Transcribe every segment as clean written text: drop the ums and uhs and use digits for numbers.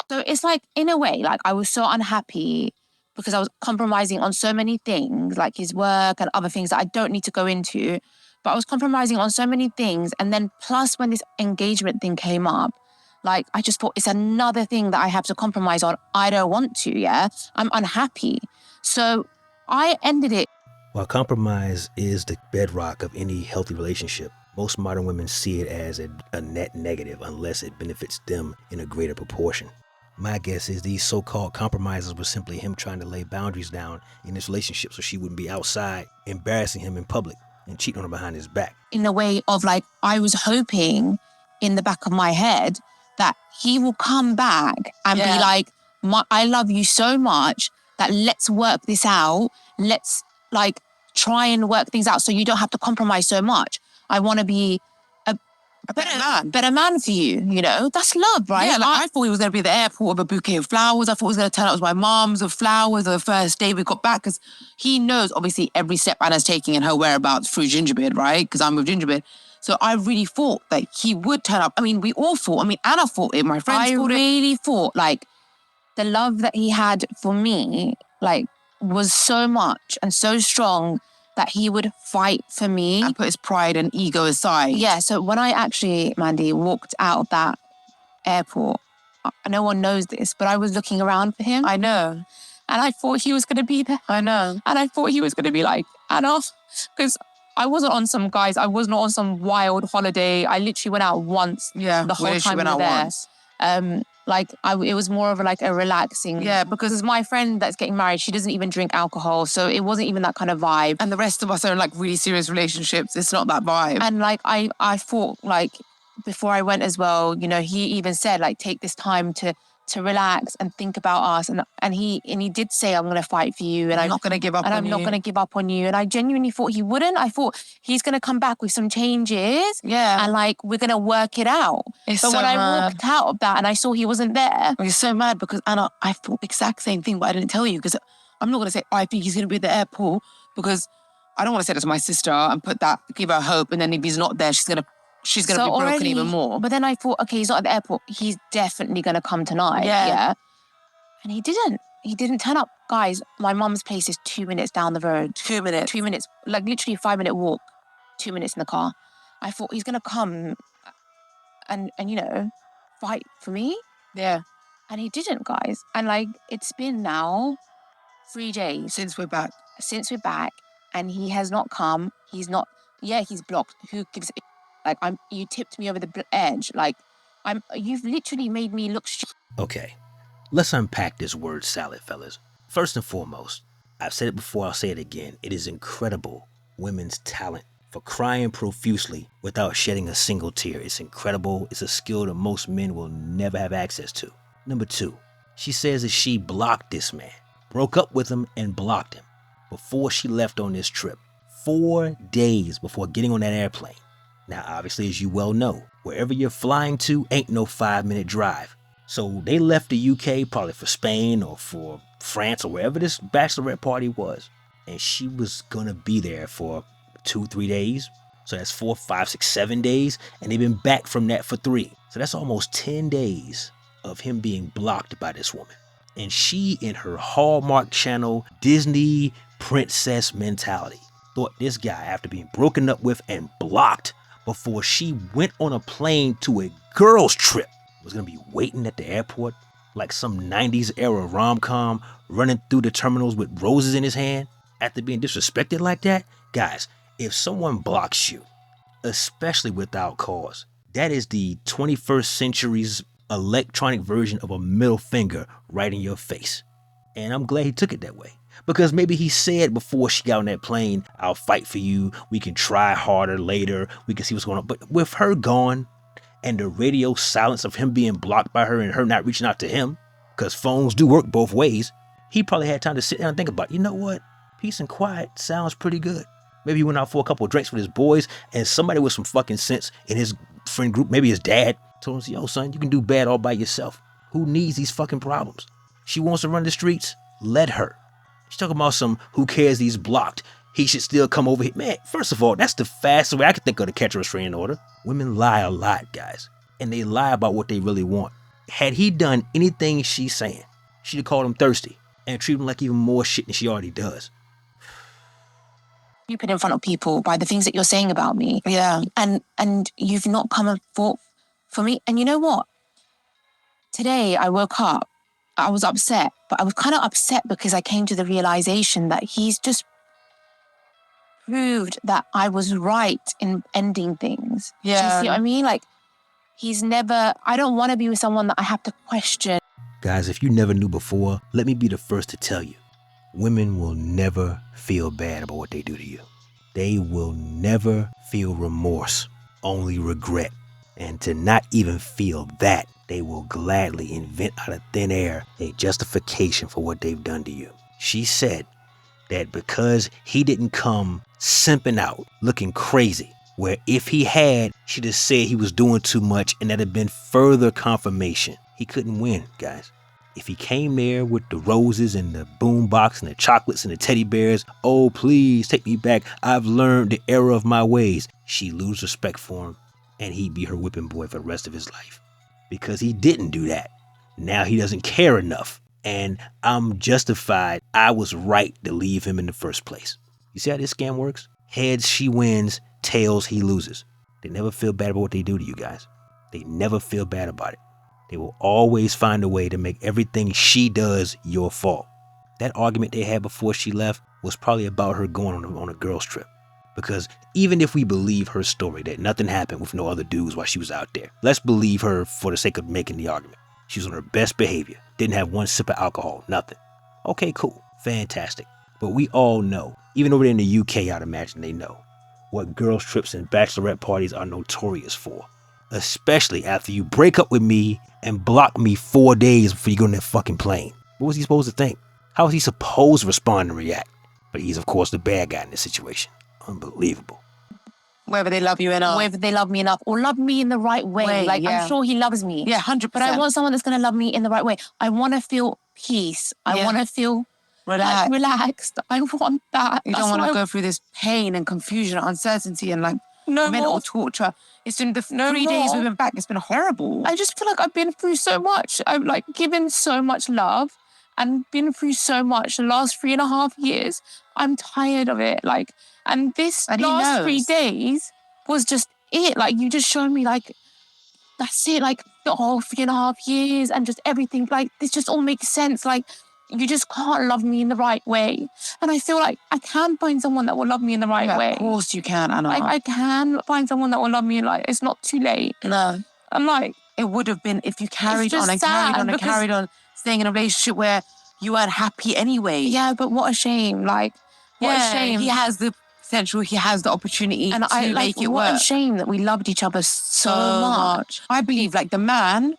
So it's like, in a way, like I was so unhappy because I was compromising on so many things, like his work and other things that I don't need to go into. But I was compromising on so many things. And then plus when this engagement thing came up, like I just thought it's another thing that I have to compromise on. I don't want to, yeah? I'm unhappy. So I ended it. While compromise is the bedrock of any healthy relationship, most modern women see it as a net negative unless it benefits them in a greater proportion. My guess is these so-called compromises were simply him trying to lay boundaries down in this relationship so she wouldn't be outside embarrassing him in public and cheating on him behind his back. In the way of like, I was hoping in the back of my head that he will come back and be like, I love you so much that let's work this out. Let's like try and work things out so you don't have to compromise so much. I want to be a better man for you, you know? That's love, right? Yeah, like I thought he was going to be at the airport with a bouquet of flowers. I thought he was going to turn up with my mom's with flowers on the first day we got back, because he knows, obviously, every step Anna's taking and her whereabouts through Gingerbread, right? Because I'm with Gingerbread. So I really thought that he would turn up. I mean, we all thought. I mean, Anna thought it, my friends thought it. I really thought, like, the love that he had for me, like, was so much and so strong that he would fight for me. And put his pride and ego aside. Yeah, so when I actually, Mandy, walked out of that airport, no one knows this, but I was looking around for him. I know. And I thought he was going to be there. I know. And I thought he was going to be like, Anna, because I wasn't on some guys, I was not on some wild holiday. I literally went out once the whole time we were there. It was more of a relaxing. Yeah, because my friend that's getting married, she doesn't even drink alcohol, so it wasn't even that kind of vibe. And the rest of us are in like really serious relationships. It's not that vibe. And like I thought, like, before I went as well, you know, he even said like, take this time to relax and think about us, and he did say, I'm going to fight for you, and I'm not going to give up on you. And I'm not going to give up on you. And I genuinely thought he wouldn't. I thought he's going to come back with some changes. Yeah. And like, we're going to work it out. But when I walked out of that and I saw he wasn't there. I'm so mad because Anna, I thought the exact same thing, but I didn't tell you because I'm not going to say, I think he's going to be at the airport, because I don't want to say that to my sister and give her hope. And then if he's not there, she's going to be broken even more. But then I thought, okay, he's not at the airport. He's definitely going to come tonight. Yeah. And he didn't. He didn't turn up. Guys, my mum's place is 2 minutes down the road. 2 minutes. 2 minutes. Like literally a 5-minute walk. 2 minutes in the car. I thought he's going to come and, you know, fight for me. Yeah. And he didn't, guys. And like, it's been now 3 days. Since we're back. And he has not come. He's blocked. Who gives it? Like, you tipped me over the edge. Like, you've literally made me look Okay, let's unpack this word salad, fellas. First and foremost, I've said it before, I'll say it again. It is incredible women's talent for crying profusely without shedding a single tear. It's incredible. It's a skill that most men will never have access to. Number 2, she says that she blocked this man, broke up with him and blocked him before she left on this trip. 4 days before getting on that airplane. Now, obviously, as you well know, wherever you're flying to ain't no 5-minute drive. So they left the UK probably for Spain or for France or wherever this bachelorette party was. And she was going to be there for 2-3 days. So that's 4, 5, 6, 7 days. And they've been back from that for 3. So that's almost 10 days of him being blocked by this woman. And she, in her Hallmark Channel Disney princess mentality, thought this guy, after being broken up with and blocked before she went on a plane to a girls' trip, was going to be waiting at the airport like some 90s era rom-com, running through the terminals with roses in his hand after being disrespected like that. Guys, if someone blocks you, especially without cause, that is the 21st century's electronic version of a middle finger right in your face. And I'm glad he took it that way. Because maybe he said before she got on that plane, I'll fight for you. We can try harder later. We can see what's going on. But with her gone and the radio silence of him being blocked by her and her not reaching out to him, because phones do work both ways, he probably had time to sit down and think about, you know what? Peace and quiet sounds pretty good. Maybe he went out for a couple of drinks with his boys and somebody with some fucking sense in his friend group, maybe his dad, told him, yo, son, you can do bad all by yourself. Who needs these fucking problems? She wants to run the streets? Let her. She's talking about some who cares he's blocked. he should still come over here. Man, first of all, that's the fastest way I can think of to catch a restraining order. Women lie a lot, guys. And they lie about what they really want. Had he done anything she's saying, she'd have called him thirsty and treated him like even more shit than she already does. You put in front of people by the things that you're saying about me. Yeah. And you've not come and fought for me. And you know what? Today I woke up, I was upset, but I was kind of upset because I came to the realization that he's just proved that I was right in ending things. Do you Yeah. see what I mean? Like, I don't want to be with someone that I have to question. Guys, if you never knew before, let me be the first to tell you. Women will never feel bad about what they do to you. They will never feel remorse, only regret. And to not even feel that, they will gladly invent out of thin air a justification for what they've done to you. She said that because he didn't come simping out, looking crazy, where if he had, she'd have said he was doing too much and that'd have been further confirmation. He couldn't win, guys. If he came there with the roses and the boombox and the chocolates and the teddy bears, oh, please take me back, I've learned the error of my ways, she'd lose respect for him and he'd be her whipping boy for the rest of his life. Because he didn't do that. Now he doesn't care enough. And I'm justified. I was right to leave him in the first place. You see how this scam works? Heads, she wins. Tails, he loses. They never feel bad about what they do to you guys. They never feel bad about it. They will always find a way to make everything she does your fault. That argument they had before she left was probably about her going on a girls trip. Because even if we believe her story that nothing happened with no other dudes while she was out there, let's believe her for the sake of making the argument. She was on her best behavior, didn't have one sip of alcohol, nothing. Okay, cool, fantastic. But we all know, even over there in the UK, I'd imagine they know, what girls trips and bachelorette parties are notorious for. Especially after you break up with me and block me 4 days before you go on that fucking plane. What was he supposed to think? How was he supposed to respond and react? But he's of course the bad guy in this situation. Unbelievable. Whether they love you enough. Whether they love me enough or love me in the right way. Yeah. I'm sure he loves me. Yeah, 100%. But I want someone that's going to love me in the right way. I want to feel peace. I want to feel relaxed. I want that. You don't want to go through this pain and confusion and uncertainty and like mental torture. It's been the 3 days we've been back. It's been horrible. I just feel like I've been through so much. I've like given so much love and been through so much the last 3.5 years. I'm tired of it. Like, and this last 3 days was just it. Like, you just showed me like, that's it. Like the whole 3.5 years and just everything. Like, this just all makes sense. Like, you just can't love me in the right way. And I feel like I can find someone that will love me in the right way. Of course you can, Anna. Like, I can find someone that will love me. Like, it's not too late. No. And like, it would have been if you carried on and just sad carried on and because- carried on staying in a relationship where you weren't happy anyway. yeah, but what a shame. Like, what a shame. He has the potential, he has the opportunity and to I like, make it what work a shame that we loved each other so much. I believe like the man,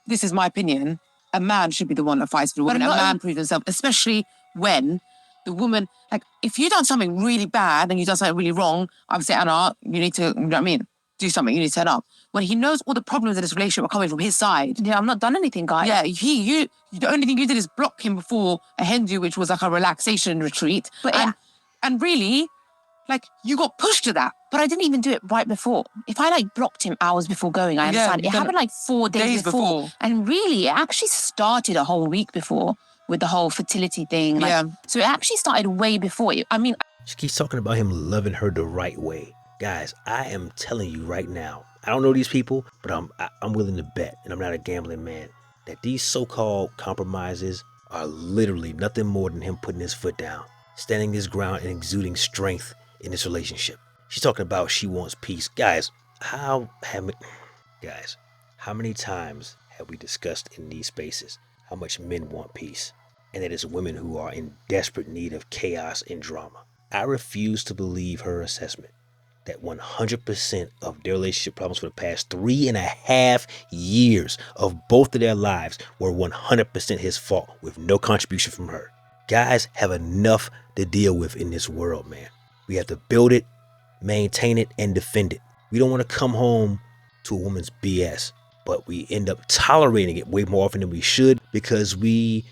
this is my opinion, a man should be the one that fights for the woman. A man proves himself, especially when the woman, like if you've done something really bad and you've done something really wrong, I would say, Anna, you need to, you know what I mean? Do something, you need to turn up. When he knows all the problems in this relationship are coming from his side. Yeah, I've not done anything, guys. Yeah, the only thing you did is block him before a Hindu, which was like a relaxation retreat. But and really, like you got pushed to that. But I didn't even do it right before. If I like blocked him hours before going, I understand. you It done happened like 4 days before. And really, it actually started a whole week before with the whole fertility thing. Like, Yeah. So it actually started way before. I mean, She keeps talking about him loving her the right way. Guys, I am telling you right now, I don't know these people, but I'm willing to bet, and I'm not a gambling man, that these so-called compromises are literally nothing more than him putting his foot down, standing his ground and exuding strength in this relationship. She's talking about she wants peace. Guys, how many times have we discussed in these spaces how much men want peace, and that it's women who are in desperate need of chaos and drama? I refuse to believe her assessment that 100% of their relationship problems for the past 3.5 years of both of their lives were 100% his fault with no contribution from her. Guys have enough to deal with in this world, man. We have to build it, maintain it, and defend it. We don't want to come home to a woman's BS, but we end up tolerating it way more often than we should because we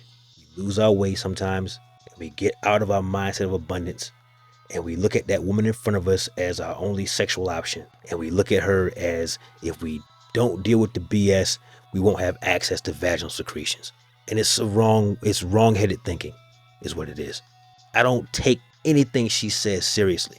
lose our way sometimes and we get out of our mindset of abundance and we look at that woman in front of us as our only sexual option, and we look at her as if we don't deal with the BS, we won't have access to vaginal secretions. And it's wrong-headed thinking is what it is. I don't take anything she says seriously.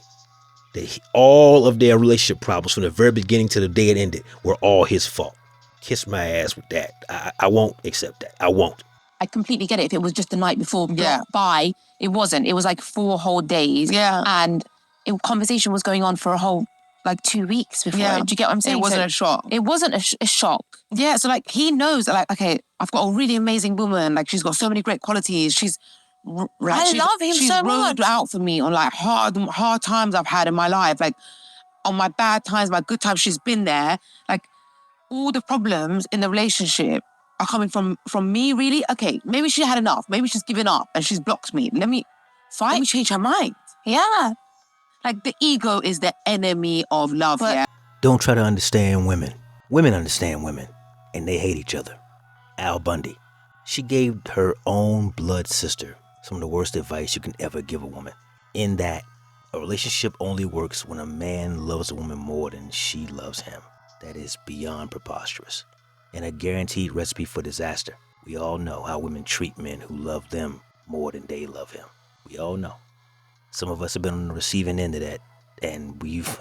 All of their relationship problems from the very beginning to the day it ended were all his fault. Kiss my ass with that. I won't accept that. I won't. I completely get it if it was just the night before Yeah. by. It wasn't. It was like 4 whole days. Yeah. And conversation was going on for a whole, like 2 weeks before. Yeah. Do you get what I'm saying? It wasn't So a shock. It wasn't a shock. Yeah, so like he knows that, like, okay, I've got a really amazing woman. Like, she's got so many great qualities. I love him she's so rode much. out for me on like hard times I've had in my life. Like on my bad times, my good times, she's been there. Like all the problems in the relationship are coming from me, really. Okay, maybe she had enough. Maybe she's given up and she's blocked me. Let me change her mind. Yeah. Like the ego is the enemy of love. But- yeah. Don't try to understand women. Women understand women, and they hate each other. Al Bundy. She gave her own blood sister some of the worst advice you can ever give a woman. In that, a relationship only works when a man loves a woman more than she loves him. That is beyond preposterous, and a guaranteed recipe for disaster. We all know how women treat men who love them more than they love him. We all know. Some of us have been on the receiving end of that, and we've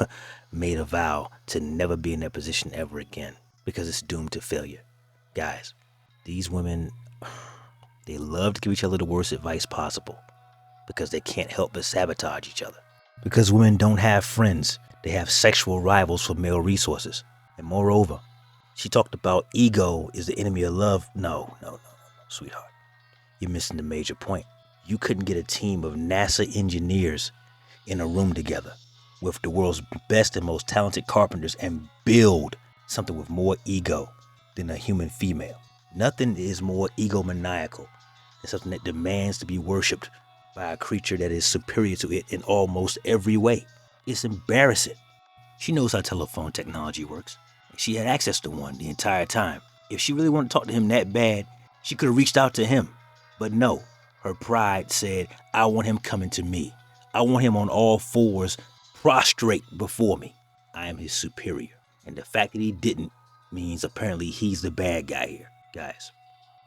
made a vow to never be in that position ever again because it's doomed to failure. Guys, these women, they love to give each other the worst advice possible because they can't help but sabotage each other. Because women don't have friends, they have sexual rivals for male resources. And moreover, she talked about ego is the enemy of love. No, sweetheart. You're missing the major point. You couldn't get a team of NASA engineers in a room together with the world's best and most talented carpenters and build something with more ego than a human female. Nothing is more egomaniacal than something that demands to be worshipped by a creature that is superior to it in almost every way. It's embarrassing. She knows how telephone technology works. She had access to one the entire time. If she really wanted to talk to him that bad, she could have reached out to him. But no, her pride said, I want him coming to me. I want him on all fours, prostrate before me. I am his superior. And the fact that he didn't means apparently he's the bad guy here. Guys,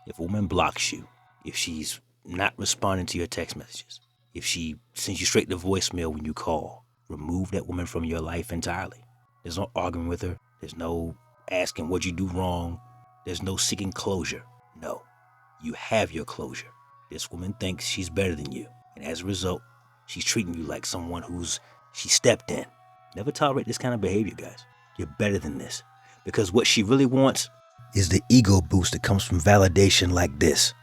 if a woman blocks you, if she's not responding to your text messages, if she sends you straight to voicemail when you call, remove that woman from your life entirely. There's no arguing with her. There's no asking what'd you do wrong. There's no seeking closure. No, you have your closure. This woman thinks she's better than you. And as a result, she's treating you like someone she stepped in. Never tolerate this kind of behavior, guys. You're better than this. Because what she really wants is the ego boost that comes from validation like this.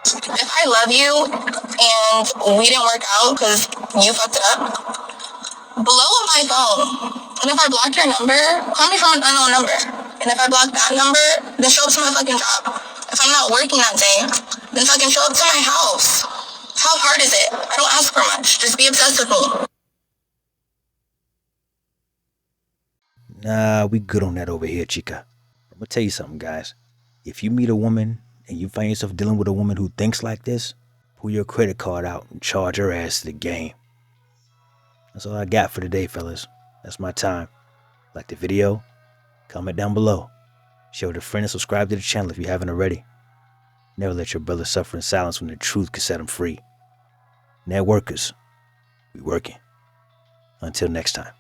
If I love you and we didn't work out because you fucked it up, blow up my phone. And if I block your number, call me from an unknown number. And if I block that number, then show up to my fucking job. If I'm not working that day, then fucking show up to my house. How hard is it? I don't ask for much. Just be obsessed with me. Nah, we good on that over here, chica. I'm gonna tell you something, guys. If you meet a woman and you find yourself dealing with a woman who thinks like this, pull your credit card out and charge her ass to the game. That's all I got for today, fellas. That's my time. Like the video, comment down below. Share with a friend and subscribe to the channel if you haven't already. Never let your brother suffer in silence when the truth can set him free. Networkers, we working. Until next time.